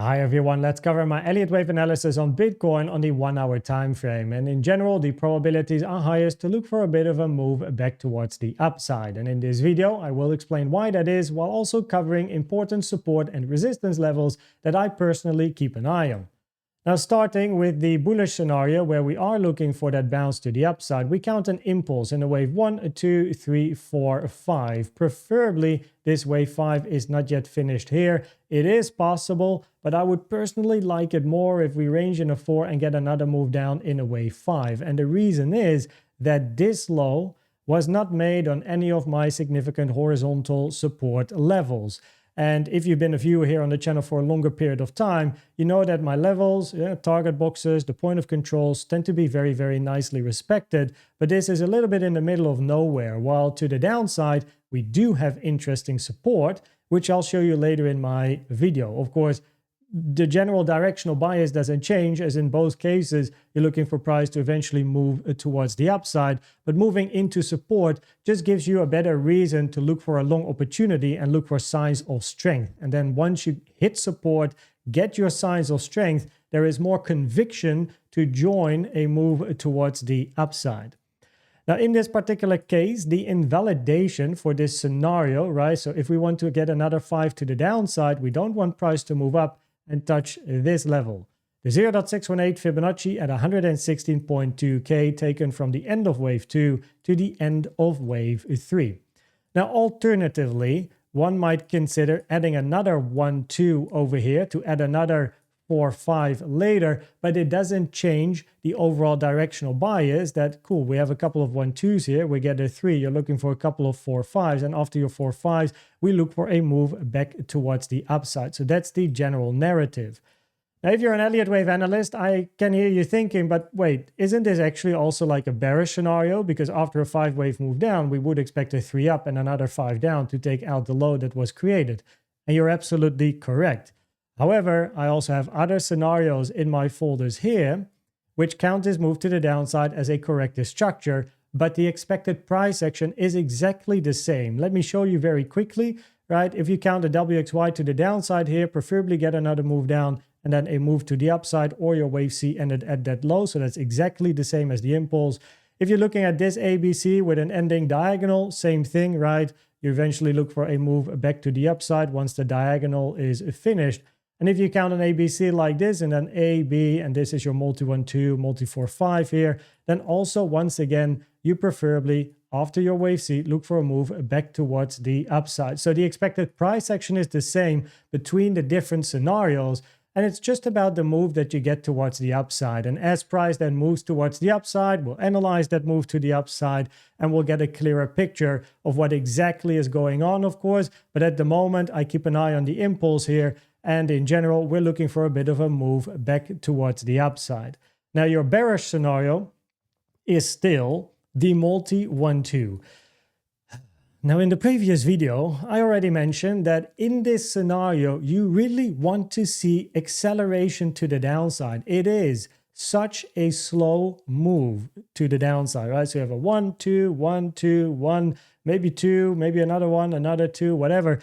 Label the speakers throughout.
Speaker 1: Hi everyone, let's cover my Elliott Wave analysis on Bitcoin on the 1 hour time frame. And in general, the probabilities are highest to look for a bit of a move back towards the upside. And in this video, I will explain why that is, while also covering important support and resistance levels that I personally keep an eye on. Now, starting with the bullish scenario where we are looking for that bounce to the upside, we count an impulse in a wave 1, 2, 3, 4, 5. Preferably, this wave 5 is not yet finished here. It is possible, but I would personally like it more if we range in a 4 and get another move down in a wave 5. And the reason is that this low was not made on any of my significant horizontal support levels. And if you've been a viewer here on the channel for a longer period of time, you know that my levels, target boxes, the point of controls tend to be very, very nicely respected. But this is a little bit in the middle of nowhere. While to the downside, we do have interesting support, which I'll show you later in my video. Of course, the general directional bias doesn't change, as in both cases, you're looking for price to eventually move towards the upside, but moving into support just gives you a better reason to look for a long opportunity and look for signs of strength. And then once you hit support, get your signs of strength, there is more conviction to join a move towards the upside. Now, in this particular case, the invalidation for this scenario, right? So if we want to get another 5 to the downside, we don't want price to move up and touch this level. The 0.618 Fibonacci at 116.2K taken from the end of wave 2 to the end of wave 3. Now, alternatively, one might consider adding another 1, 2 over here to add another 4, 5 later, but it doesn't change the overall directional bias that, cool, we have a couple of 1, 2s here, we get a 3, you're looking for a couple of 4, 5s, and after your 4, 5s, we look for a move back towards the upside. So that's the general narrative. Now, if you're an Elliott Wave analyst, I can hear you thinking, but wait, isn't this actually also like a bearish scenario? Because after a 5-wave move down, we would expect a 3 up and another 5 down to take out the low that was created. And you're absolutely correct. However, I also have other scenarios in my folders here, which count this move to the downside as a corrective structure, but the expected price action is exactly the same. Let me show you very quickly, right? If you count the WXY to the downside here, preferably get another move down and then a move to the upside, or your wave C ended at that low. So that's exactly the same as the impulse. If you're looking at this ABC with an ending diagonal, same thing, right? You eventually look for a move back to the upside once the diagonal is finished. And if you count an ABC like this, and then A, B, and this is your multi-1, 2, multi-4, 5 here, then also, once again, you preferably, after your wave C, look for a move back towards the upside. So the expected price action is the same between the different scenarios, and it's just about the move that you get towards the upside. And as price then moves towards the upside, we'll analyze that move to the upside, and we'll get a clearer picture of what exactly is going on, of course. But at the moment, I keep an eye on the impulse here. And in general, we're looking for a bit of a move back towards the upside. Now, your bearish scenario is still the multi-1, 2. Now, in the previous video, I already mentioned that in this scenario, you really want to see acceleration to the downside. It is such a slow move to the downside, right? So you have a 1, 2, 1, 2, 1, maybe 2, maybe another 1, another 2, whatever.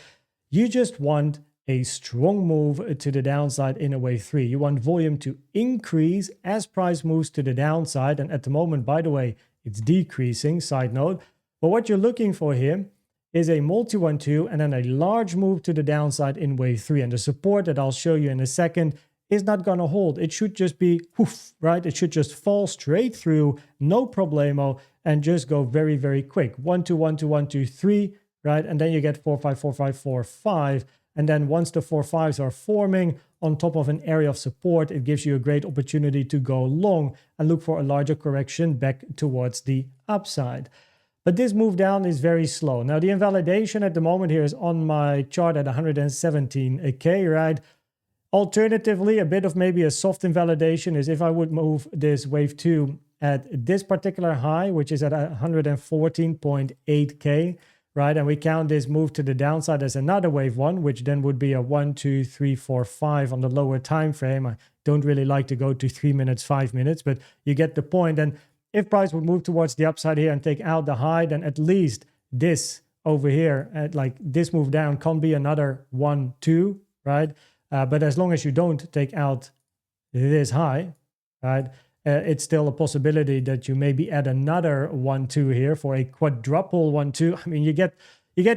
Speaker 1: You just want a strong move to the downside in a wave 3. You want volume to increase as price moves to the downside. And at the moment, by the way, it's decreasing, side note. But what you're looking for here is a multi-1, 2 and then a large move to the downside in wave 3. And the support that I'll show you in a second is not going to hold. It should just be whoof, right? It should just fall straight through, no problemo, and just go very, very quick. 1, 2, 1, 2, 1, 2, 3, right? And then you get 4, 5, 4, 5, 4, 5. And then once the 4, 5s are forming on top of an area of support, it gives you a great opportunity to go long and look for a larger correction back towards the upside. But this move down is very slow. Now, the invalidation at the moment here is on my chart at 117K, right? Alternatively, a bit of maybe a soft invalidation is if I would move this wave 2 at this particular high, which is at 114.8K. Right, and we count this move to the downside as another wave 1, which then would be a 1, 2, 3, 4, 5 on the lower time frame. I don't really like to go to 3 minutes, 5 minutes, but you get the point. And if price would move towards the upside here and take out the high, then at least this over here, like this move down, can be another 1, 2, right? But as long as you don't take out this high, right, it's still a possibility that you maybe add another 1-2 here for a quadruple 1-2. I mean, you get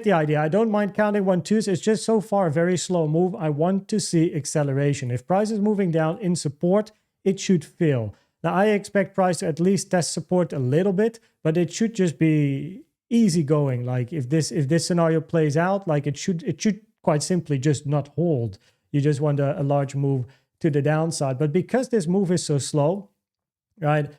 Speaker 1: the idea. I don't mind counting 1-2s. It's just so far a very slow move. I want to see acceleration. If price is moving down in support, it should fill. Now, I expect price to at least test support a little bit, but it should just be easy going. Like if this scenario plays out, like it should quite simply just not hold. You just want a large move to the downside. But because this move is so slow, right,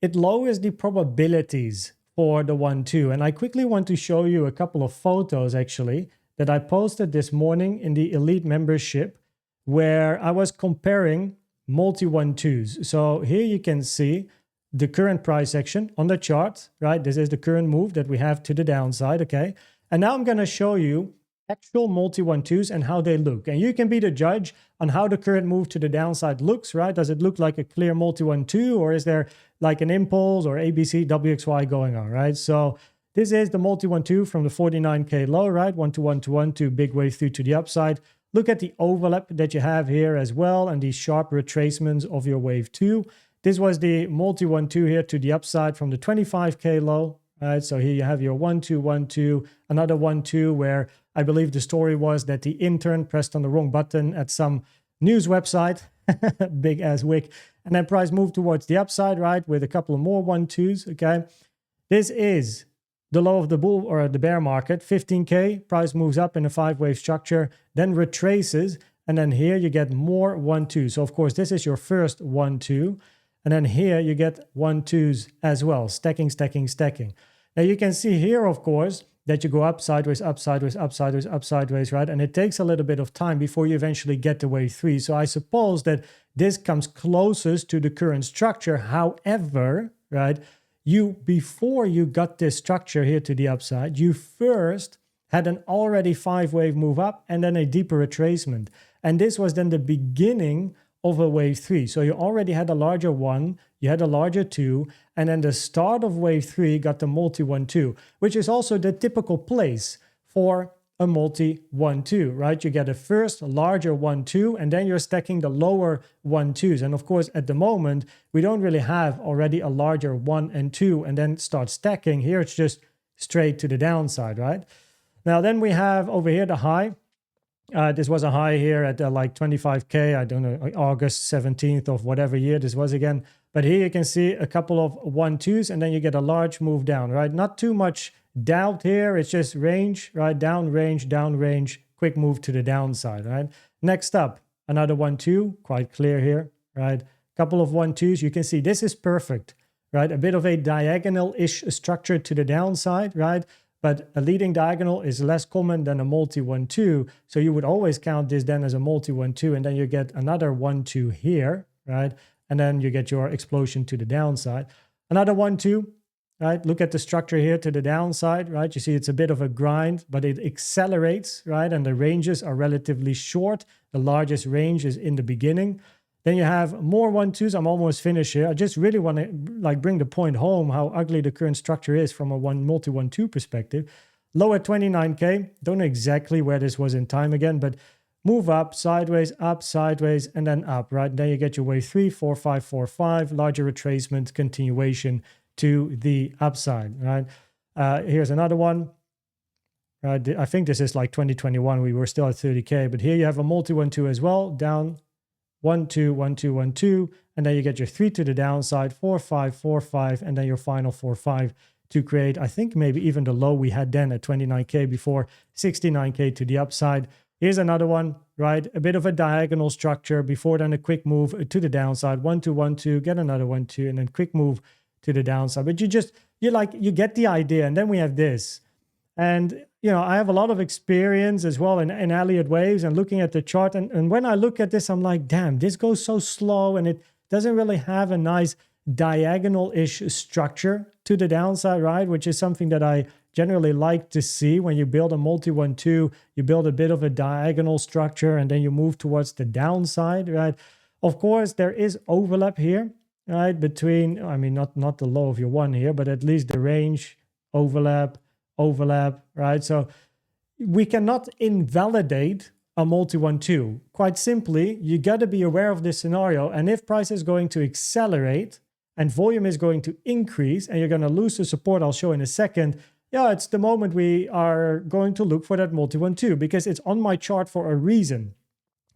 Speaker 1: it lowers the probabilities for the 1-2. And I quickly want to show you a couple of photos actually that I posted this morning in the Elite membership where I was comparing multi 1-2s. So here you can see the current price action on the chart, right? This is the current move that we have to the downside, okay? And now I'm going to show you actual multi 1-2s and how they look. And you can be the judge on how the current move to the downside looks, right? Does it look like a clear multi 1-2 or is there like an impulse or ABC, WXY going on, right? So this is the multi 1-2 from the 49K low, right? 1-to-1-to-1 big wave through to the upside. Look at the overlap that you have here as well and these sharp retracements of your wave 2. This was the multi 1-2 here to the upside from the 25K low, right? So here you have your 1-to-1-2, another 1-2 where I believe the story was that the intern pressed on the wrong button at some news website, big ass wick, and then price moved towards the upside, right, with a couple of more 1-2s, okay? This is the low of the bull or the bear market, 15K, price moves up in a 5-wave structure, then retraces, and then here you get more 1-2. So of course, this is your first 1-2, and then here you get 1-2s as well, stacking, stacking, stacking. Now you can see here, of course, that you go up, sideways, up, sideways, up, sideways, up, sideways, right? And it takes a little bit of time before you eventually get to wave 3. So I suppose that this comes closest to the current structure. However, right, before you got this structure here to the upside, you first had an already 5-wave move up and then a deeper retracement. And this was then the beginning of a wave 3. So you already had a larger 1, you had a larger 2, and then the start of wave 3 got the multi 1-2, which is also the typical place for a multi 1-2, right? You get a first larger 1-2, and then you're stacking the lower 1-2s. And of course, at the moment, we don't really have already a larger 1 and 2 and then start stacking. Here, it's just straight to the downside, right? Now, then we have over here the high. This was a high here at like 25K, I don't know, August 17th of whatever year this was again. But here you can see a couple of 1-2s and then you get a large move down, right? Not too much doubt here. It's just range, right? Down range, quick move to the downside, right? Next up, another 1-2, quite clear here, right? Couple of 1-2s. You can see this is perfect, right? A bit of a diagonal-ish structure to the downside, right? But a leading diagonal is less common than a multi 1-2. So you would always count this then as a multi 1-2. And then you get another 1-2 here, right? And then you get your explosion to the downside. Another 1-2, right? Look at the structure here to the downside, right? You see it's a bit of a grind, but it accelerates, right? And the ranges are relatively short. The largest range is in the beginning. Then you have more 1-2s. I'm almost finished here. I just really want to like bring the point home how ugly the current structure is from a multi 1-2 perspective. Low at 29K. Don't know exactly where this was in time again, but move up, sideways, and then up, right? Then you get your wave 3, 4, 5, 4, 5, larger retracement, continuation to the upside, right? Here's another one. Right? I think this is like 2021. We were still at 30K, but here you have a multi 1-2 as well, down 1-2, 1-2, 1-2, and then you get your 3 to the downside, 4, 5, 4, 5, and then your final 4, 5 to create, I think maybe even the low we had then at 29K before, 69K to the upside. Here's another one, right? A bit of a diagonal structure before then a quick move to the downside, 1-2, 1-2, get another 1-2, and then quick move to the downside. But you get the idea. And then we have this. And, you know, I have a lot of experience as well in Elliott waves and looking at the chart. And when I look at this, I'm like, damn, this goes so slow and it doesn't really have a nice diagonal-ish structure to the downside, right? Which is something that I generally like to see when you build a multi 1-2, you build a bit of a diagonal structure and then you move towards the downside, right? Of course, there is overlap here, right? Between, I mean, not the low of your 1 here, but at least the range, overlap, right? So we cannot invalidate a multi-1-2? Quite simply, you got to be aware of this scenario, and if price is going to accelerate and volume is going to increase and you're going to lose the support I'll show in a second, yeah, it's the moment we are going to look for that multi-1-2 because it's on my chart for a reason.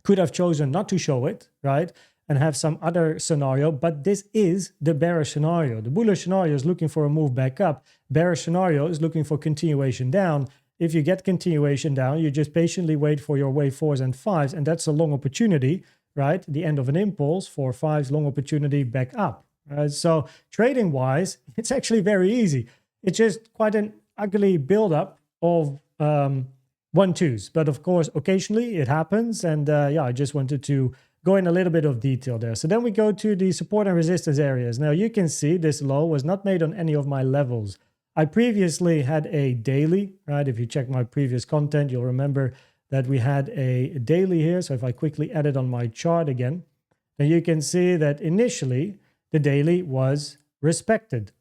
Speaker 1: Could have chosen not to show it, right? And have some other scenario, but this is the bearish scenario. The bullish scenario is looking for a move back up. Bearish scenario is looking for continuation down. If you get continuation down, you just patiently wait for your wave 4s and 5s, and that's a long opportunity, right? The end of an impulse, 4 5s, long opportunity back up. So trading wise, it's actually very easy. It's just quite an ugly buildup of 1-2s, but of course, occasionally it happens, and yeah, I just wanted to go in a little bit of detail there. So then we go to the support and resistance areas. Now you can see this low was not made on any of my levels. I previously had a daily, right? If you check my previous content, you'll remember that we had a daily here. So if I quickly edit on my chart again, then you can see that initially the daily was respected.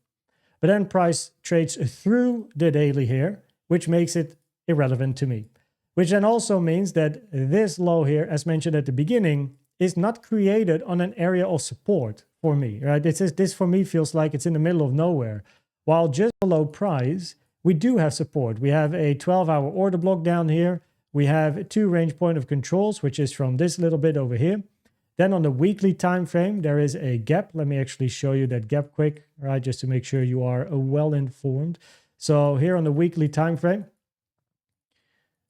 Speaker 1: But then price trades through the daily here, which makes it irrelevant to me. Which then also means that this low here, as mentioned at the beginning, is not created on an area of support for me, right? This for me feels like it's in the middle of nowhere. While just below price, we do have support. We have a 12-hour order block down here. We have 2 range point of controls, which is from this little bit over here. Then on the weekly time frame, there is a gap. Let me actually show you that gap quick, right? Just to make sure you are well informed. So here on the weekly time frame,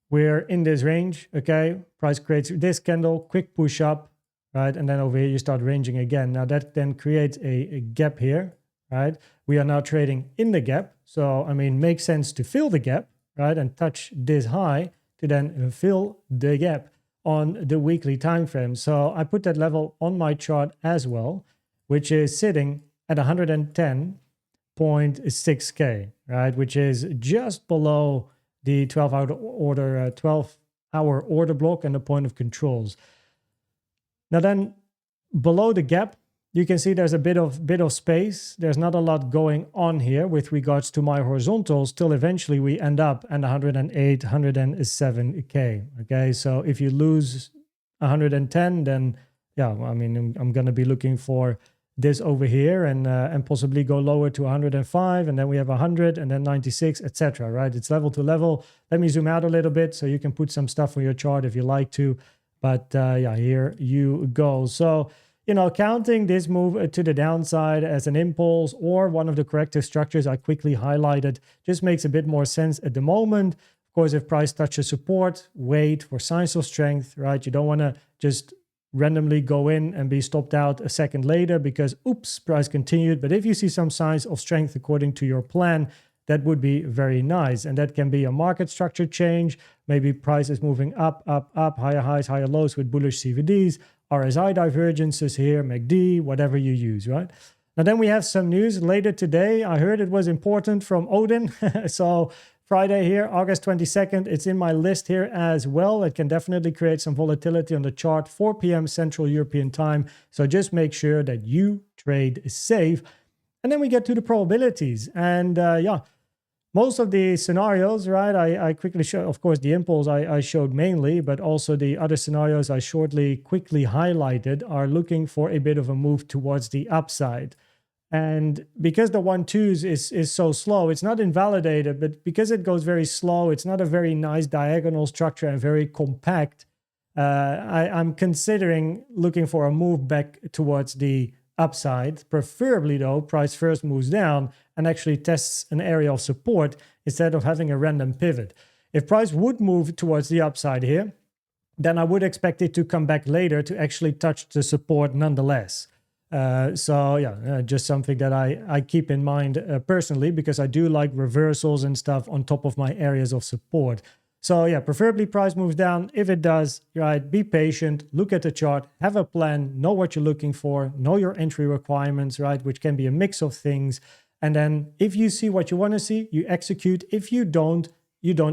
Speaker 1: we're in this range, okay? Price creates this candle, quick push up, right? And then over here, you start ranging again. Now that then creates a gap here, right? We are now trading in the gap. So, I mean, makes sense to fill the gap, right? And touch this high to then fill the gap on the weekly time frame. So I put that level on my chart as well, which is sitting at 110.6K, right? Which is just below the 12-hour order block and the point of controls. Now then, below the gap, you can see there's a bit of space. There's not a lot going on here with regards to my horizontals till eventually we end up at 108, 107K. Okay, so if you lose 110, then yeah, I mean, I'm going to be looking for this over here and possibly go lower to 105, and then we have 100 and then 96, etc. Right? It's level to level. Let me zoom out a little bit so you can put some stuff on your chart if you like to. But yeah, here you go. So, you know, counting this move to the downside as an impulse or one of the corrective structures I quickly highlighted just makes a bit more sense at the moment. Of course, if price touches support, wait for signs of strength, right? You don't want to just randomly go in and be stopped out a second later because, oops, price continued. But if you see some signs of strength according to your plan, that would be very nice. And that can be a market structure change. Maybe price is moving up, higher highs, higher lows with bullish CVDs, RSI divergences here, MACD, whatever you use, right? Now then we have some news later today. I heard it was important from Odin. So Friday here, August 22nd, it's in my list here as well. It can definitely create some volatility on the chart, 4 p.m. Central European time. So just make sure that you trade safe. And then we get to the probabilities. And yeah, most of the scenarios, right, I quickly show, of course, the impulse I showed mainly, but also the other scenarios I quickly highlighted are looking for a bit of a move towards the upside. And because the 1-2s is so slow, it's not invalidated, but because it goes very slow, it's not a very nice diagonal structure and very compact. I'm considering looking for a move back towards the upside, preferably though, price first moves down and actually tests an area of support instead of having a random pivot. If price would move towards the upside here, then I would expect it to come back later to actually touch the support nonetheless. So yeah, just something that I keep in mind personally, because I do like reversals and stuff on top of my areas of support. So yeah, preferably price moves down. If it does, right, be patient, look at the chart, have a plan, know what you're looking for, know your entry requirements, right, which can be a mix of things. And then if you see what you want to see, you execute. If you don't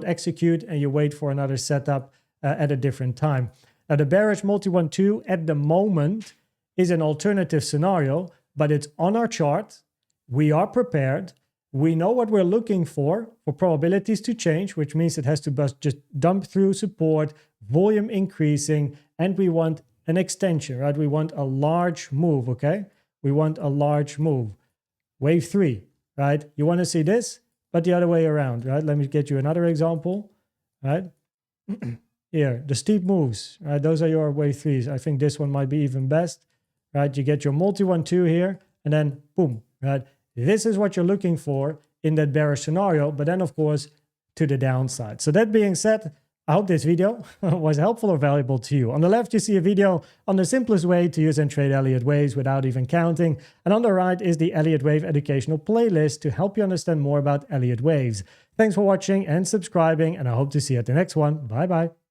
Speaker 1: execute and you wait for another setup at a different time. Now the bearish multi-1-2 at the moment is an alternative scenario, but it's on our chart. We are prepared. We know what we're looking for probabilities to change, which means it has to just dump through support, volume increasing, and we want an extension, right? We want a large move, okay? We want a large move. Wave 3, right? You want to see this, but the other way around, right? Let me get you another example, right? Here, the steep moves, right? Those are your wave 3s. I think this one might be even best, right? You get your multi 1-2 here, and then boom, right? This is what you're looking for in that bearish scenario, but then of course to the downside. So that being said, I hope this video was helpful or valuable to you. On the left, you see a video on the simplest way to use and trade Elliott Waves without even counting. And on the right is the Elliott Wave educational playlist to help you understand more about Elliott Waves. Thanks for watching and subscribing, and I hope to see you at the next one. Bye bye.